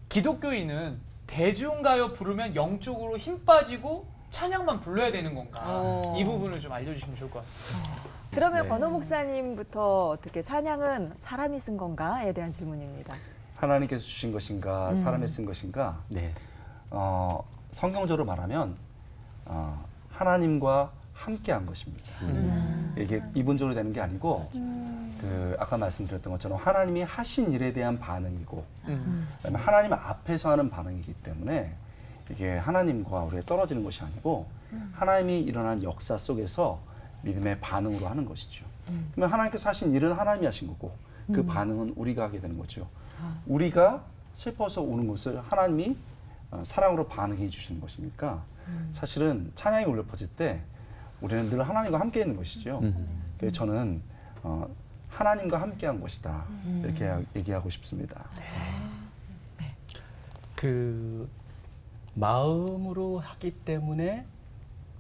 기독교인은 대중가요 부르면 영적으로 힘 빠지고 찬양만 불러야 되는 건가? 이 부분을 좀 알려주시면 좋을 것 같습니다. 그러면 권호 목사님부터 어떻게 찬양은 사람이 쓴 건가에 대한 질문입니다. 하나님께서 주신 것인가 사람이 쓴 것인가? 네. 성경적으로 말하면 하나님과 함께한 것입니다. 이게 이분적으로 되는 게 아니고 그 아까 말씀드렸던 것처럼 하나님이 하신 일에 대한 반응이고 그다음에 하나님 앞에서 하는 반응이기 때문에 이게 하나님과 우리가 떨어지는 것이 아니고 하나님이 일어난 역사 속에서 믿음의 반응으로 하는 것이죠. 그러면 하나님께서 하신 일은 하나님이 하신 거고 그 반응은 우리가 하게 되는 거죠. 우리가 슬퍼서 우는 것을 하나님이 사랑으로 반응해 주시는 것이니까 사실은 찬양이 울려 퍼질 때 우리는 늘 하나님과 함께 있는 것이죠. 그래서 저는 하나님과 함께한 것이다 이렇게 얘기하고 싶습니다. 그 마음으로 하기 때문에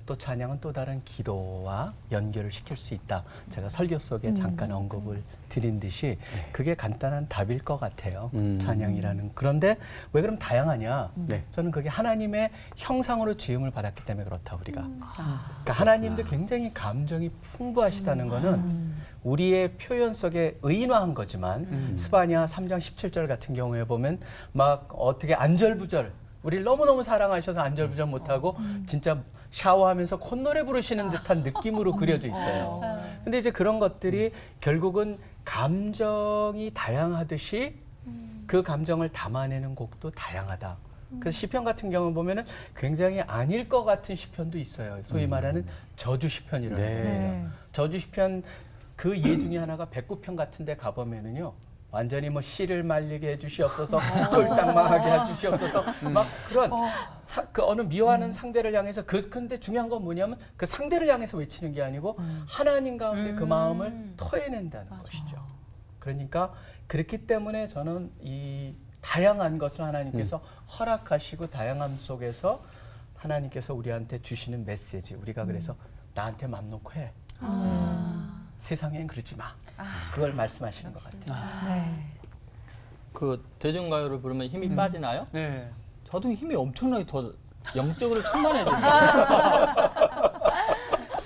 또 찬양은 또 다른 기도와 연결을 시킬 수 있다. 제가 설교 속에 잠깐 언급을 드린 듯이 그게 간단한 답일 것 같아요. 찬양이라는. 그런데 왜 그럼 다양하냐? 저는 그게 하나님의 형상으로 지음을 받았기 때문에 그렇다, 우리가. 그러니까 하나님도 굉장히 감정이 풍부하시다는 거는 우리의 표현 속에 의인화한 거지만 스바냐 3장 17절 같은 경우에 보면 막 어떻게 안절부절, 우리를 너무너무 사랑하셔서 안절부절 못하고 진짜 샤워하면서 콧노래 부르시는 듯한 느낌으로 그려져 있어요. 근데 이제 그런 것들이 결국은 감정이 다양하듯이 그 감정을 담아내는 곡도 다양하다. 그래서 시편 같은 경우 보면은 굉장히 아닐 것 같은 시편도 있어요. 소위 말하는 저주 시편이라는 네. 거예요. 저주 시편 그 예 중에 하나가 백구편 같은 데 가보면은요. 완전히 뭐 씨를 말리게 해주시옵소서, 쫄딱망하게 해주시옵소서, 막 그런 그 어느 미워하는 상대를 향해서 근데 중요한 건 뭐냐면 그 상대를 향해서 외치는 게 아니고 하나님 가운데 그 마음을 토해낸다는 것이죠. 그러니까 그렇기 때문에 저는 이 다양한 것을 하나님께서 허락하시고 다양함 속에서 하나님께서 우리한테 주시는 메시지, 우리가 그래서 나한테 맘 놓고 해. 세상엔 그러지 마. 그걸 말씀하시는 것 같아요. 네. 그 대중가요를 부르면 힘이 빠지나요? 네. 저도 힘이 엄청나게 더 영적으로 충만해져요.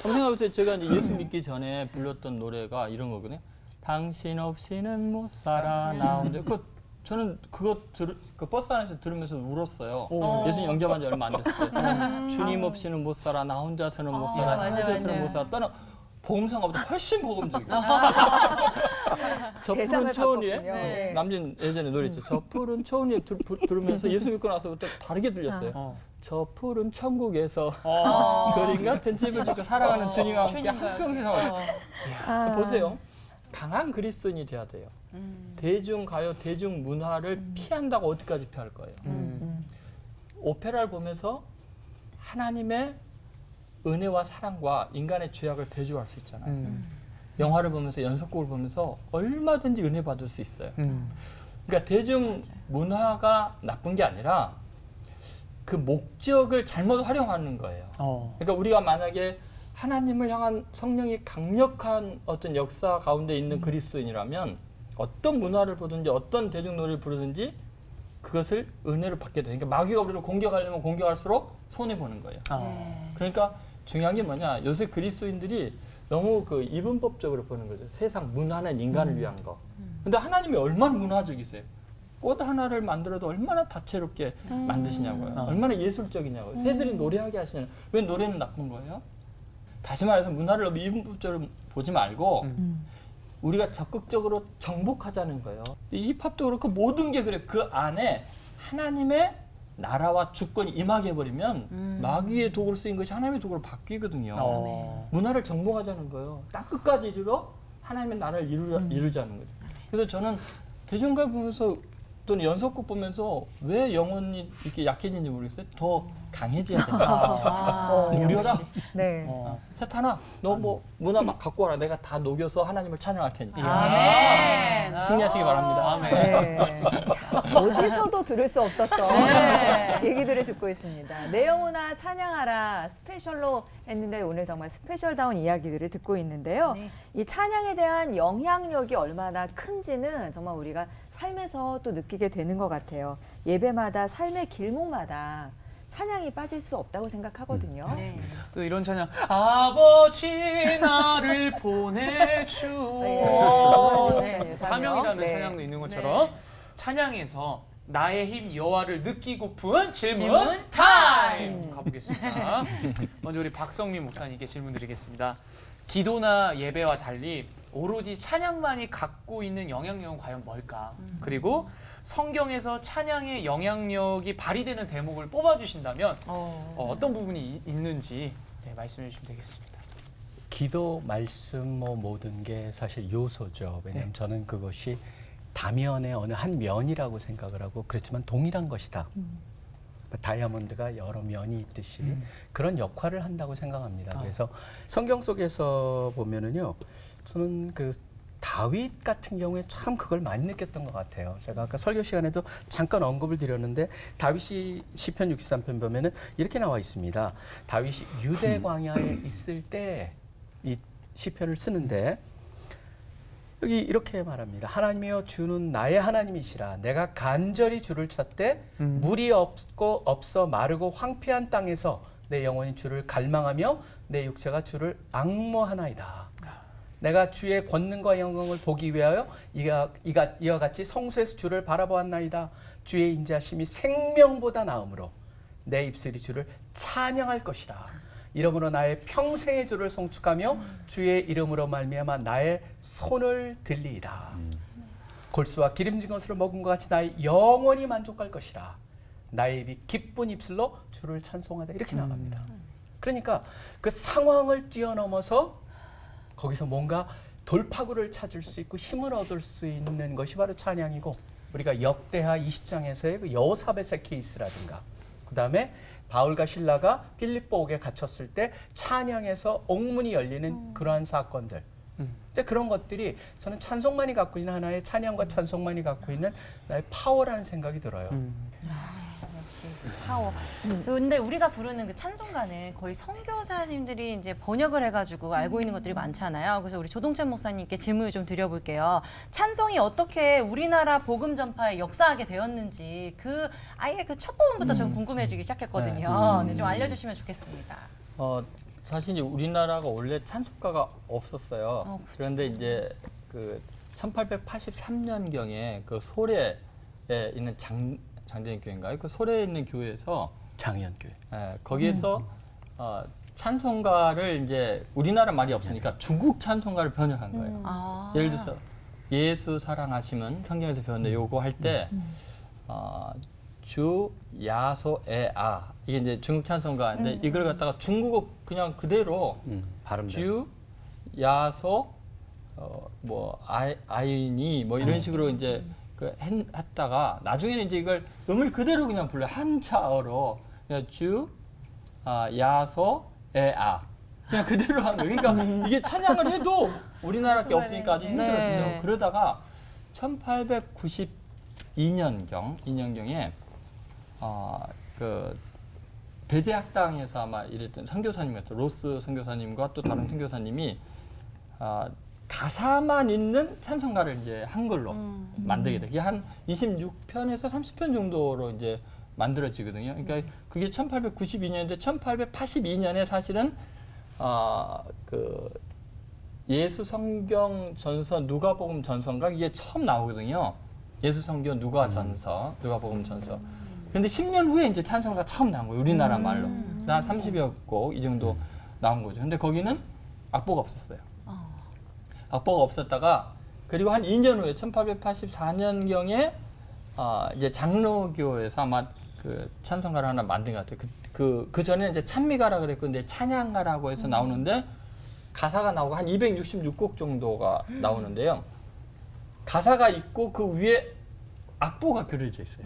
생각해보세요. 제가 이제 예수 믿기 전에 불렀던 노래가 이런 거거든요. 당신 없이는 못 살아 나 혼자. 저는 그 버스 안에서 들으면서 울었어요. 예수님 영접한 지 얼마 안 됐을 때. 주님 없이는 못 살아 나 혼자서는 못 살아 나 혼자서는 못 살아. 다른 보험상가보다 훨씬 복음적이에요. 저 푸른 대상을 초원 위에 바꿨군요. 네. 남진 예전에 노래 있죠. 저 푸른 초원 위에 들으면서 예수 믿고 나서부터 다르게 들렸어요. 저 푸른 천국에서 그림 같은 집을 짓고 살아가는 주님과 함께 한평생 살아요. 보세요. 강한 그리스도인이 돼야 돼요. 대중가요, 대중문화를 피한다고 어디까지 피할 거예요. 오페라를 보면서 하나님의 은혜와 사랑과 인간의 죄악을 대조할 수 있잖아요. 영화를 보면서 연속곡을 보면서 얼마든지 은혜 받을 수 있어요. 그러니까 대중문화가 나쁜 게 아니라 그 목적을 잘못 활용하는 거예요. 그러니까 우리가 만약에 하나님을 향한 성령이 강력한 어떤 역사 가운데 있는 그리스도인이라면 어떤 문화를 보든지 어떤 대중노래를 부르든지 그것을 은혜를 받게 돼요. 그러니까 마귀가 우리를 공격하려면 공격할수록 손해보는 거예요. 그러니까 중요한 게 뭐냐, 요새 그리스도인들이 너무 그 이분법적으로 보는 거죠. 세상 문화는 인간을 위한 거. 근데 하나님이 얼마나 문화적이세요. 꽃 하나를 만들어도 얼마나 다채롭게 만드시냐고요. 얼마나 예술적이냐고요. 새들이 노래하게 하시냐고요. 왜 노래는 나쁜 거예요? 다시 말해서 문화를 너무 이분법적으로 보지 말고 우리가 적극적으로 정복하자는 거예요. 이 힙합도 그렇고 모든 게 그래. 그 안에 하나님의 나라와 주권이 임하게 해버리면 마귀의 도구로 쓰인 것이 하나님의 도구로 바뀌거든요. 문화를 정복하자는 거예요. 딱 끝까지 이르러 하나님의 나라를 이루자는 거죠. 그래서 저는 대중가 보면서 또는 연속곡 보면서 왜 영혼이 이렇게 약해진지 모르겠어요. 더 강해져야 된다. 누려라. 네. 세탄아, 너 뭐 문화 막 갖고 와라. 내가 다 녹여서 하나님을 찬양할 테니까. 아멘. 승리하시기 바랍니다. 네. 어디서도 들을 수 없었던 얘기들을 듣고 있습니다. 내 영혼아 찬양하라 스페셜로 했는데 오늘 정말 스페셜다운 이야기들을 듣고 있는데요. 이 찬양에 대한 영향력이 얼마나 큰지는 정말 우리가 삶에서 또 느끼게 되는 것 같아요. 예배마다 삶의 길목마다 찬양이 빠질 수 없다고 생각하거든요. 또 이런 찬양, 아버지 나를 보내주오. 네. 사명이라는 네. 찬양도 있는 것처럼 찬양에서 나의 힘 여호와를 느끼고픈 질문 타임 가보겠습니다. 먼저 우리 박성민 목사님께 질문 드리겠습니다. 기도나 예배와 달리 오로지 찬양만이 갖고 있는 영향력은 과연 뭘까? 그리고 성경에서 찬양의 영향력이 발휘되는 대목을 뽑아주신다면 어떤 부분이 있는지 말씀해 주시면 되겠습니다. 기도, 말씀, 뭐 모든 게 사실 요소죠. 왜냐하면 저는 그것이 다면의 어느 한 면이라고 생각을 하고 그렇지만 동일한 것이다. 다이아몬드가 여러 면이 있듯이 그런 역할을 한다고 생각합니다. 그래서 성경 속에서 보면은요, 저는 그 다윗 같은 경우에 참 그걸 많이 느꼈던 것 같아요. 제가 아까 설교 시간에도 잠깐 언급을 드렸는데 다윗이 시편 63편 보면은 이렇게 나와 있습니다. 다윗이 유대 광야에 있을 때 이 시편을 쓰는데 여기 이렇게 말합니다. 하나님이여 주는 나의 하나님이시라. 내가 간절히 주를 찾되 물이 없어 마르고 황폐한 땅에서 내 영혼이 주를 갈망하며 내 육체가 주를 앙모하나이다. 내가 주의 권능과 영광을 보기 위하여 이와 같이 성소에서 주를 바라보았나이다. 주의 인자심이 생명보다 나음으로 내 입술이 주를 찬양할 것이라. 이러므로 나의 평생의 주를 송축하며 주의 이름으로 말미암아 나의 손을 들리이다. 골수와 기름진 것으로 먹은 것 같이 나의 영원히 만족할 것이라. 나의 입이 기쁜 입술로 주를 찬송하다 이렇게 나갑니다. 그러니까 그 상황을 뛰어넘어서 거기서 뭔가 돌파구를 찾을 수 있고 힘을 얻을 수 있는 것이 바로 찬양이고 우리가 역대하 20장에서의 그 여호사밧의 케이스라든가 그다음에 바울과 실라가 빌립보옥에 갇혔을 때 찬양에서 옥문이 열리는 그러한 사건들 이제 그런 것들이 저는 찬송만이 갖고 있는 하나의 찬양과 찬송만이 갖고 있는 나의 파워라는 생각이 들어요. 파워. 근데 우리가 부르는 그 찬송가는 거의 선교사님들이 이제 번역을 해가지고 알고 있는 것들이 많잖아요. 그래서 우리 조동찬 목사님께 질문을 좀 드려볼게요. 찬송이 어떻게 우리나라 복음 전파에 역사하게 되었는지 그 아예 그 첫 부분부터 좀 궁금해지기 시작했거든요. 네, 좀 알려주시면 좋겠습니다. 사실 이제 우리나라가 원래 찬송가가 없었어요. 그런데 이제 그 1883년경에 그 소래에 있는 장제인교회인가요? 그 소래에 있는 교회에서 장현교회. 거기에서 찬송가를 이제 우리나라 말이 없으니까 중국 찬송가를 번역한 거예요. 예를 들어서 예수 사랑하시면 성경에서 배웠는데 요거 할 때 주 야소에아 이게 이제 중국 찬송가인데 이걸 갖다가 중국어 그냥 그대로 주 야소 뭐 아이니 뭐 이런 식으로 이제 그 했다가 나중에는 이제 이걸 음을 그대로 그냥 불러요. 한자어로 그냥 주 야소 에아 그냥 그대로 한 거예요. 그러니까 이게 찬양을 해도 우리나라밖에 없으니까 아주 힘들었죠. 네. 그러다가 1892년경에 그 배제학당에서 아마 일했던 선교사님이었죠. 로스 선교사님과 또 다른 선교사님이 가사만 있는 찬송가를 이제 한글로 만들게 돼. 그게 한 26편에서 30편 정도로 이제 만들어지거든요. 그러니까 그게 1892년인데 1882년에 사실은 그 예수 성경 전서 누가복음 전서인가 이게 처음 나오거든요. 예수 성경 누가 전서, 누가복음 전서. 그런데 10년 후에 이제 찬송가 처음 나온 거예요. 우리나라 말로. 한 30여 곡 이 정도 나온 거죠. 근데 거기는 악보가 없었어요. 악보가 없었다가 그리고 한 2년 후에 1884년경에 이제 장로교에서 아마 그 찬송가를 하나 만든 것 같아요. 그 전에 이제 찬미가라 그랬고 근데 찬양가라고 해서 나오는데 가사가 나오고 한 266곡 정도가 나오는데요. 가사가 있고 그 위에 악보가 그려져 있어요.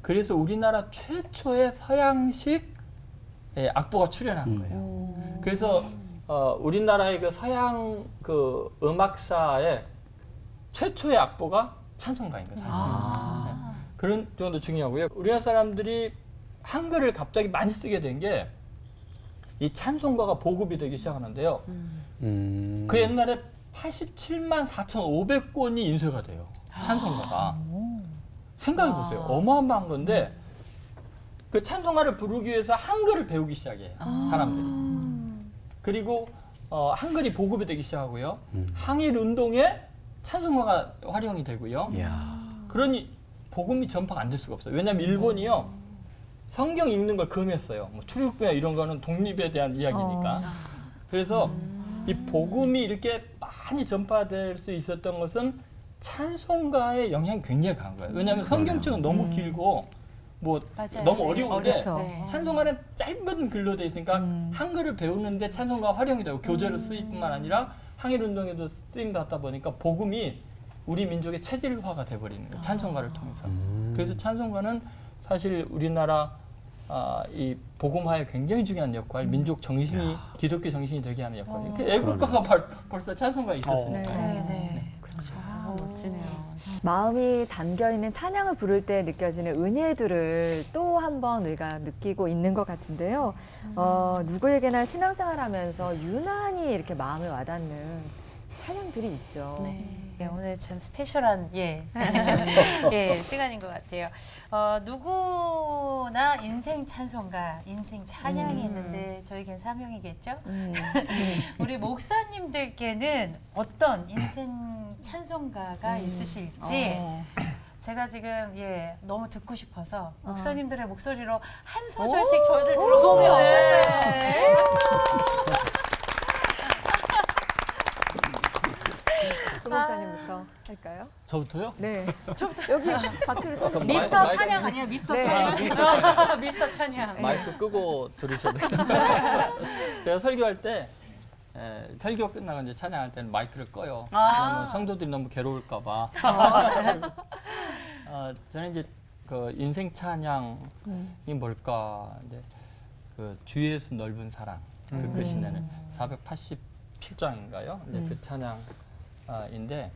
그래서 우리나라 최초의 서양식 악보가 출연한 거예요. 그래서 우리나라의 그 서양 그 음악사의 최초의 악보가 찬송가인 거예요. 사실. 네. 그런 정도 중요하고요. 우리나라 사람들이 한글을 갑자기 많이 쓰게 된 게 이 찬송가가 보급이 되기 시작하는데요. 그 옛날에 87만 4,500권이 인쇄가 돼요. 찬송가가. 생각해 보세요. 어마어마한 건데 그 찬송가를 부르기 위해서 한글을 배우기 시작해요. 사람들이. 그리고 한글이 보급이 되기 시작하고요. 항일 운동에 찬송가가 활용이 되고요. 그러니 복음이 전파가 안 될 수가 없어요. 왜냐하면 일본이요. 성경 읽는 걸 금했어요. 뭐 출애굽기나 이런 거는 독립에 대한 이야기니까. 그래서 이 복음이 이렇게 많이 전파될 수 있었던 것은 찬송가의 영향이 굉장히 강한 거예요. 왜냐하면 성경책은 너무 길고 뭐 맞아요. 너무 어려운데 그렇죠. 찬송가는 짧은 글로 돼 있으니까 한글을 배우는데 찬송가가 활용이 되고 교재로 쓰일 뿐만 아니라 항일운동에도 쓰임 받다 보니까 복음이 우리 민족의 체질화가 돼버리는 거예요. 찬송가를 통해서. 그래서 찬송가는 사실 우리나라 이 복음화에 굉장히 중요한 역할, 민족 정신이 기독교 정신이 되게 하는 역할. 애국가가 벌써 찬송가에 있었으니까. 네. 그렇죠. 멋지네요. 마음이 담겨있는 찬양을 부를 때 느껴지는 은혜들을 또 한 번 우리가 느끼고 있는 것 같은데요. 누구에게나 신앙생활하면서 유난히 이렇게 마음에 와닿는 찬양들이 있죠. 네, 오늘 참 스페셜한 시간인 것 같아요. 누구나 인생 찬송가, 인생 찬양이 있는데 저에겐 사명이겠죠? 우리 목사님들께는 어떤 인생 찬송가가 있으실지 제가 지금 너무 듣고 싶어서 목사님들의 목소리로 한 소절씩 저희들 들어보면 어떨까요? 박목사님부터 할까요? 저부터요? 네. 여기 박수를 쳐주세요. 미스터 마이크- 찬양 아니에요? 미스터 네. 찬양. 미스터 찬양. 마이크 끄고 들으셔도 돼요. 제가 설교할 때 설교 끝나고 이제 찬양할 때는 마이크를 꺼요. 왜냐면 성도들이 너무 괴로울까봐. 저는 이제 그 인생 찬양이 뭘까? 이제 그 주 예수 넓은 사랑 그 시내는 487장인가요? 그 찬양인데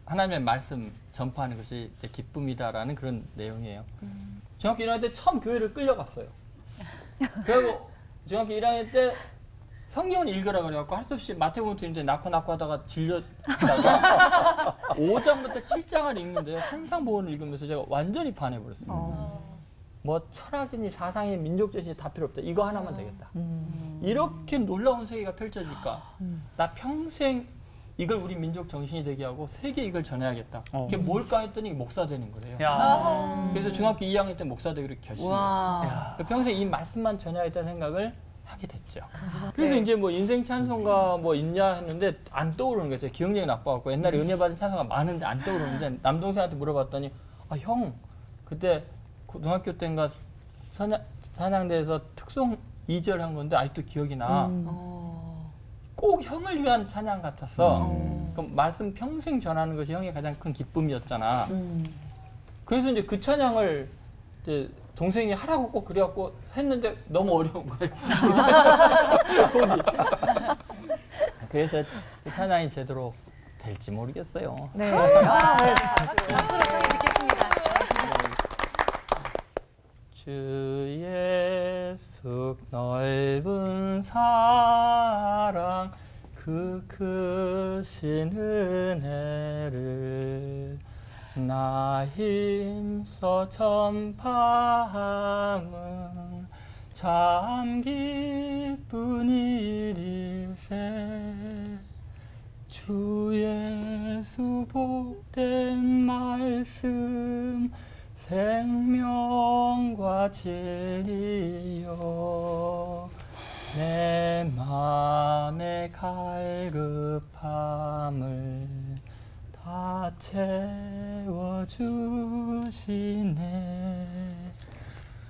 하나님의 말씀 전파하는 것이 내 기쁨이다라는 그런 내용이에요. 중학교 1학년 때 처음 교회를 끌려갔어요. 그리고 중학교 1학년 때 성경을 읽으라 그래갖고 할 수 없이 마태복음 이제 낳고 하다가 질렸다가 5장부터 7장을 읽는데요. 산상보훈을 읽으면서 제가 완전히 반해버렸어요. 뭐 철학이니 사상이니 민족정신이 다 필요 없다. 이거 하나만 되겠다. 이렇게 놀라운 세계가 펼쳐질까. 나 평생 이걸 우리 민족 정신이 되게 하고 세계 이걸 전해야겠다. 그게 뭘까 했더니 목사 되는 거래요. 그래서 중학교 2학년 때 목사 되기로 결심했어요. 평생 이 말씀만 전해야겠다는 생각을 하게 됐죠. 그래서 이제 뭐 인생 찬송가 뭐 있냐 했는데 안 떠오르는 거죠. 기억력이 나빠갖고 옛날에 은혜 받은 찬송가 많은데 안 떠오르는데 남동생한테 물어봤더니 형 그때 고등학교 때인가 찬양대에서 특송 2절 한 건데 아직도 기억이 나. 꼭 형을 위한 찬양 같았어. 그럼 말씀 평생 전하는 것이 형의 가장 큰 기쁨이었잖아. 그래서 이제 그 찬양을 이제 동생이 하라고 꼭 그래갖고 했는데 너무 어려운 거예요. 그래서 그 찬양이 제대로 될지 모르겠어요. 네. 박수로 청해 듣겠습니다. 주 예수 넓은 사랑 그 크신 은혜를 나 힘써 전파함은 참 기쁜 일일세. 주 예수 복된 말씀 생명과 진리여 내 맘의 갈급함을 다 채워주시네.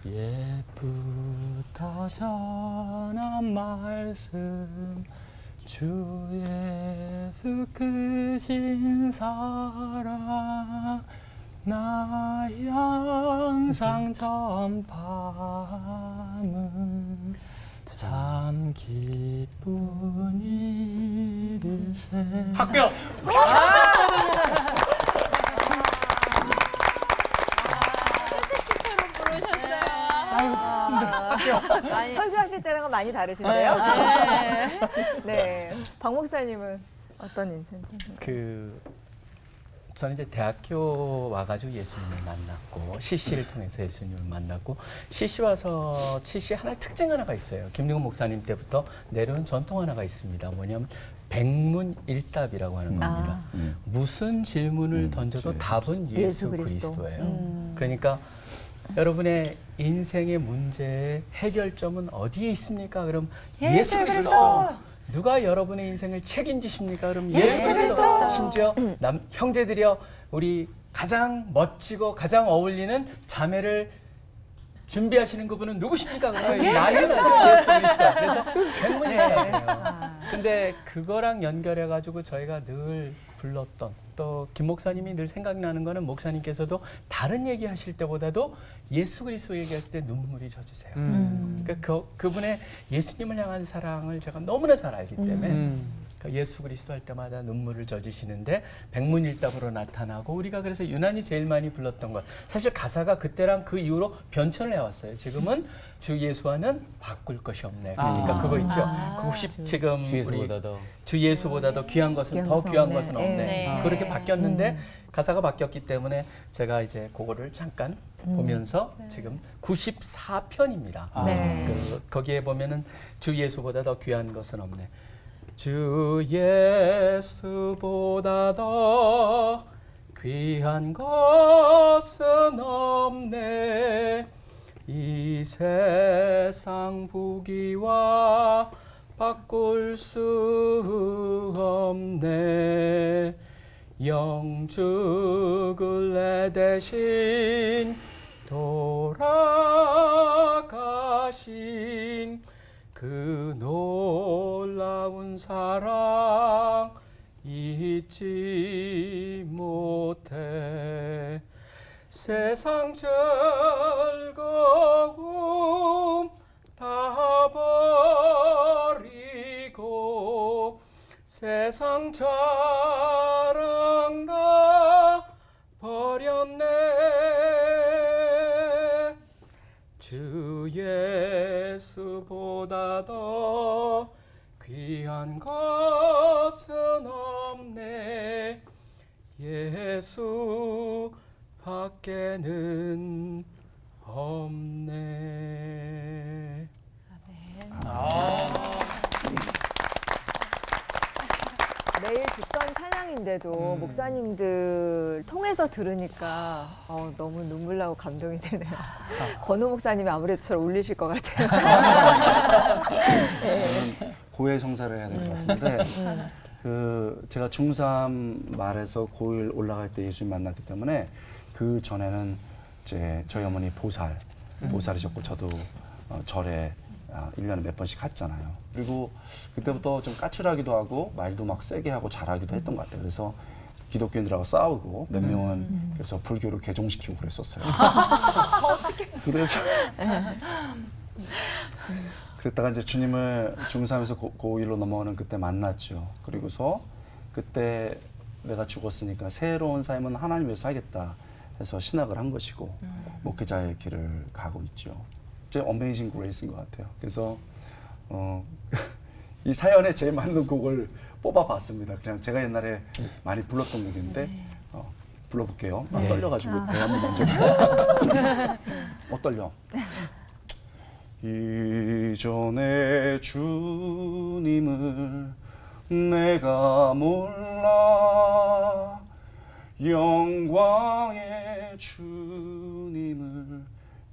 옛부터 전한 말씀 주 예수 크신 사랑 나 항상 전파함은 참 기쁜 일일세. 합격! 설교하실 때랑은 많이 다르신데요? 네. 박 목사님은 어떤 인생 찬송가? 저는 이제 대학교 와가지고 예수님을 만났고 CC를 통해서 예수님을 만났고 CC 와서 CC 하나의 특징 하나가 있어요. 김용훈 목사님 때부터 내려온 전통 하나가 있습니다. 뭐냐면 백문일답이라고 하는 겁니다. 무슨 질문을 던져도 답은 예수 그리스도예요. 그러니까 여러분의 인생의 문제의 해결점은 어디에 있습니까? 그럼 예수 그리스도. 누가 여러분의 인생을 책임지십니까? 그럼 예수 그리스도. 심지어 형제들이여 우리 가장 멋지고 가장 어울리는 자매를 준비하시는 그분은 누구십니까? 나는 예수 그리스도. 그래서 백문일답이에요. 근데 그거랑 연결해가지고 저희가 늘 불렀던 또 김 목사님이 늘 생각나는 거는 목사님께서도 다른 얘기하실 때보다도 예수 그리스도 얘기할 때 눈물이 젖으세요. 그러니까 그분의 예수님을 향한 사랑을 제가 너무나 잘 알기 때문에 예수 그리스도 할 때마다 눈물을 젖으시는데 백문일답으로 나타나고 우리가 그래서 유난히 제일 많이 불렀던 것 사실 가사가 그때랑 그 이후로 변천을 해왔어요. 지금은 주 예수와는 바꿀 것이 없네. 그러니까 그거 있죠. 그것이 지금 주 예수보다 더 귀한 것은 더 귀한 것은 없네. 네. 그렇게 바뀌었는데 가사가 바뀌었기 때문에 제가 이제 그거를 잠깐 보면서 지금 94편입니다. 거기에 보면은 주 예수보다 더 귀한 것은 없네. 주 예수보다 더 귀한 것은 없네. 이 세상 부귀와 바꿀 수 없네. 영죽을 내 대신 돌아가신 그 놀라운 사랑 잊지 못해. 세상 즐거움 다 버리고 세상 자랑 다 버렸네. 주 예수보다 더 귀한 것은 없네. 예수 밖에는 없네. 매일 듣던 찬양인데도 목사님들 통해서 들으니까 너무 눈물 나고 감동이 되네요. 권호 목사님이 아무래도 저를 울리실 것 같아요. 저는 고해 성사를 해야 될 것 같은데 제가 중3 말에서 고1 올라갈 때 예수님 만났기 때문에 그 전에는 이제 저희 어머니 보살이셨고 저도 절에 1년에 몇 번씩 갔잖아요. 그리고 그때부터 좀 까칠하기도 하고 말도 막 세게 하고 잘하기도 했던 것 같아요. 그래서 기독교인들하고 싸우고 몇 명은 그래서 불교로 개종시키고 그랬었어요. 그래서 그랬다가 이제 주님을 중3에서 고1로 넘어오는 그때 만났죠. 그리고서 그때 내가 죽었으니까 새로운 삶은 하나님 위해서 살겠다 해서 신학을 한 것이고 목회자의 길을 가고 있죠. 진짜 어메이징 그레이스인 것 같아요. 그래서 이 사연에 제일 맞는 곡을 뽑아봤습니다. 그냥 제가 옛날에 많이 불렀던 곡인데 불러볼게요. 떨려가지고 배 한번 먼저. 떨려. 이전에 주님을 내가 몰라 영광의 주님을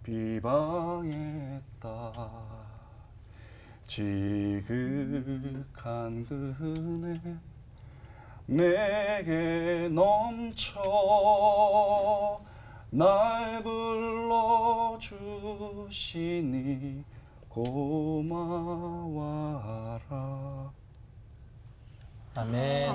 비방했다. 지극한 그 은혜 내게 넘쳐 날 불러주시니 고마워라. 아멘.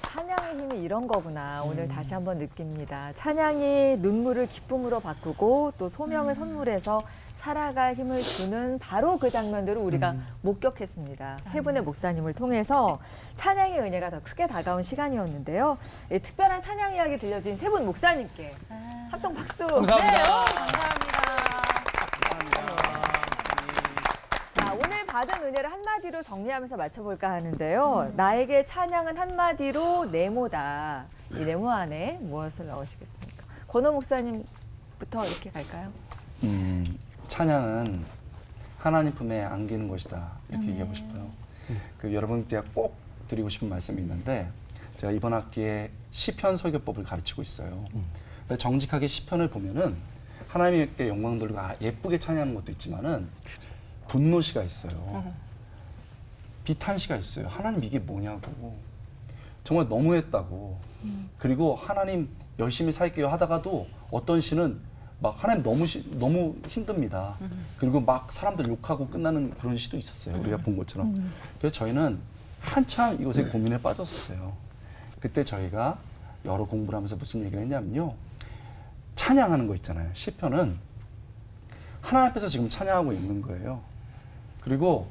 찬양의 힘이 이런 거구나. 오늘 다시 한번 느낍니다. 찬양이 눈물을 기쁨으로 바꾸고 또 소명을 선물해서 살아갈 힘을 주는 바로 그 장면들을 우리가 목격했습니다. 세 분의 목사님을 통해서 찬양의 은혜가 더 크게 다가온 시간이었는데요. 특별한 찬양 이야기 들려주신 세 분 목사님께 합동 박수. 감사합니다. 자, 오늘 받은 은혜를 한마디로 정리하면서 맞춰볼까 하는데요. 나에게 찬양은 한마디로 네모다. 이 네모 안에 무엇을 넣으시겠습니까? 권호 목사님부터 이렇게 갈까요? 찬양은 하나님 품에 안기는 것이다. 이렇게 얘기하고 싶어요. 여러분 제가 꼭 드리고 싶은 말씀이 있는데 제가 이번 학기에 시편 설교법을 가르치고 있어요. 근데 정직하게 시편을 보면은 하나님께 영광 돌리고 예쁘게 찬양하는 것도 있지만은 분노시가 있어요. 비탄시가 있어요. 하나님 이게 뭐냐고. 정말 너무했다고. 그리고 하나님 열심히 살게요 하다가도 어떤 시는 막 하나님 너무 힘듭니다. 그리고 막 사람들 욕하고 끝나는 그런 시도 있었어요. 우리가 본 것처럼. 그래서 저희는 한참 이것에 고민에 빠졌었어요. 그때 저희가 여러 공부를 하면서 무슨 얘기를 했냐면요. 찬양하는 거 있잖아요. 시편은 하나님 앞에서 지금 찬양하고 있는 거예요. 그리고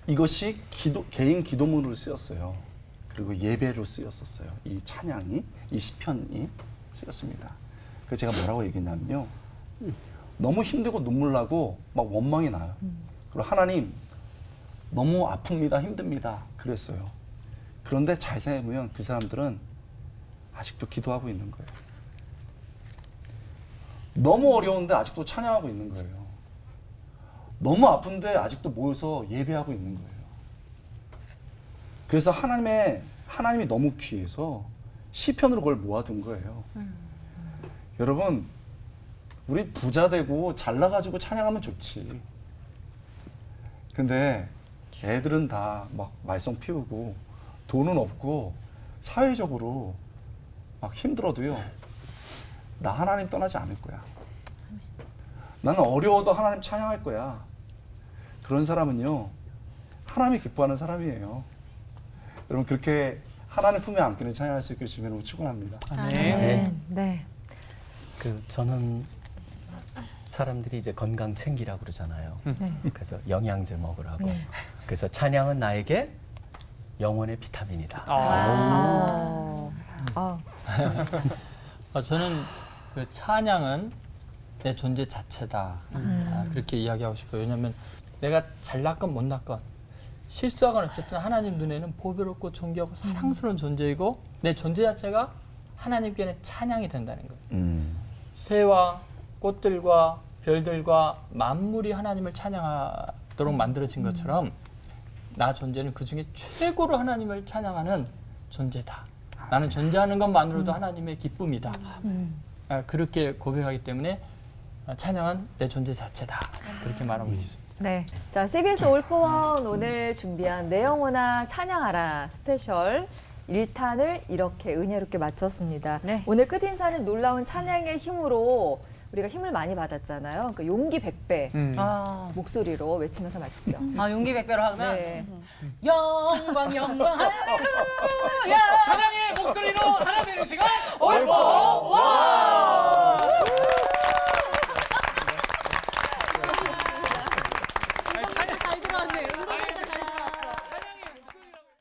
이것이 개인 기도문으로 쓰였어요. 그리고 예배로 쓰였었어요. 이 찬양이, 이 시편이 쓰였습니다. 그래서 제가 뭐라고 얘기했냐면요. 너무 힘들고 눈물 나고 막 원망이 나요. 그리고 하나님 너무 아픕니다. 힘듭니다. 그랬어요. 그런데 잘 생각해보면 그 사람들은 아직도 기도하고 있는 거예요. 너무 어려운데 아직도 찬양하고 있는 거예요. 너무 아픈데 아직도 모여서 예배하고 있는 거예요. 그래서 하나님이 너무 귀해서 시편으로 그걸 모아둔 거예요. 여러분, 우리 부자 되고 잘나가지고 찬양하면 좋지. 근데 애들은 다 막 말썽 피우고 돈은 없고 사회적으로 막 힘들어도요. 나 하나님 떠나지 않을 거야. 나는 어려워도 하나님 찬양할 거야. 그런 사람은요. 하나님이 기뻐하는 사람이에요. 여러분 그렇게 하나님 품에 안기는 찬양할 수 있기를 주님으로 축원합니다. 네. 네. 저는 사람들이 이제 건강 챙기라고 그러잖아요. 그래서 영양제 먹으라고. 네. 그래서 찬양은 나에게 영혼의 비타민이다. 아. 저는 그 찬양은 내 존재 자체다. 그렇게 이야기하고 싶어요. 왜냐하면 내가 잘났건 못났건 실수하건 어쨌든 하나님 눈에는 보배롭고 존귀하고 사랑스러운 존재이고 내 존재 자체가 하나님께는 찬양이 된다는 거예요. 새와 꽃들과 별들과 만물이 하나님을 찬양하도록 만들어진 것처럼 나 존재는 그 중에 최고로 하나님을 찬양하는 존재다. 나는 존재하는 것만으로도 하나님의 기쁨이다. 그렇게 고백하기 때문에 찬양은 내 존재 자체다. 그렇게 말하고 싶습니다. 네. 자, CBS 올포원 오늘 준비한 내 영혼아 찬양하라 스페셜 1탄을 이렇게 은혜롭게 마쳤습니다. 네. 오늘 끝인사는 놀라운 찬양의 힘으로 우리가 힘을 많이 받았잖아요. 그 용기 100배 목소리로 외치면서 마치죠. 용기 100배로 하면 네. 영광 영광 할렐루야. 찬양의 목소리로 하나 되는 시간 올포원.